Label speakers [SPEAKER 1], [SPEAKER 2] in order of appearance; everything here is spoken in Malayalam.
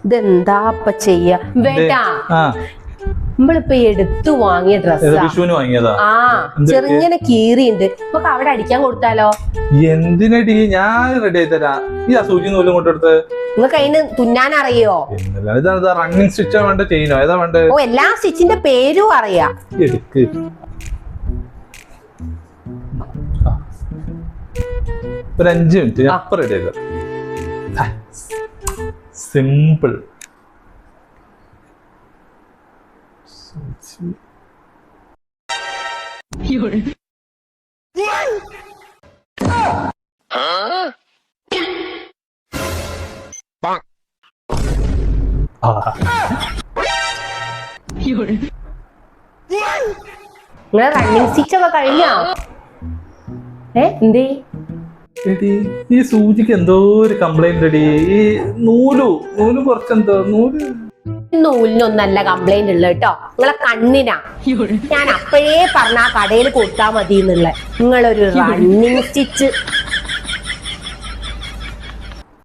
[SPEAKER 1] ഇതെന്താ ഇപ്പൊ ചെയ്യാ വേട്ടാ? നമ്മളിപ്പോ എടുത്തു വാങ്ങിയ ഡ്രസ്സാ. ആ ചെറുങ്ങനെ കീറിണ്ട്. നമുക്ക് അവിടെ അടിക്കാൻ കൊടുത്താലോ?
[SPEAKER 2] എന്തിനടി? ഞാൻ റെഡി ആയി തരാം. ഈ ആ സൂചി നൂലും കൊണ്ടെടുത്ത്
[SPEAKER 1] നിങ്ങൾക്ക് അതിന് തുന്നാൻ അറിയോ?
[SPEAKER 2] റണ്ണിങ് സ്റ്റിച്ചാ വേണ്ട, ചെയിനോ ഏതാ വേണ്ടത്?
[SPEAKER 1] ഓ, എല്ലാ സ്റ്റിച്ചിന്റെ പേരും അറിയാം.
[SPEAKER 2] എടുക്ക്. ഒരു 5 മിനിറ്റ് അപ്പൊ റെഡി ആക്കാം. സിമ്പിൾ.
[SPEAKER 1] നിങ്ങളെ റണ്ണിങ് സ്റ്റിച്ച് ഒക്കെ കഴിഞ്ഞോ? എന്തേ?
[SPEAKER 2] ഈ സൂചിക്ക് എന്തോ ഒരു കംപ്ലൈന്റ് അടി. ഈ നൂല് കുറച്ചെന്തോ
[SPEAKER 1] നൂലിനൊന്നല്ല കംപ്ലൈന്റ് ഉള്ളത് കേട്ടോ, നിങ്ങളെ കണ്ണിനാ. ഞാൻ അപ്പോഴേ പറഞ്ഞ ആ കടയിൽ കൊടുത്താ മതി എന്നുള്ള. നിങ്ങളൊരു റണ്ണിങ് സ്റ്റിച്ച്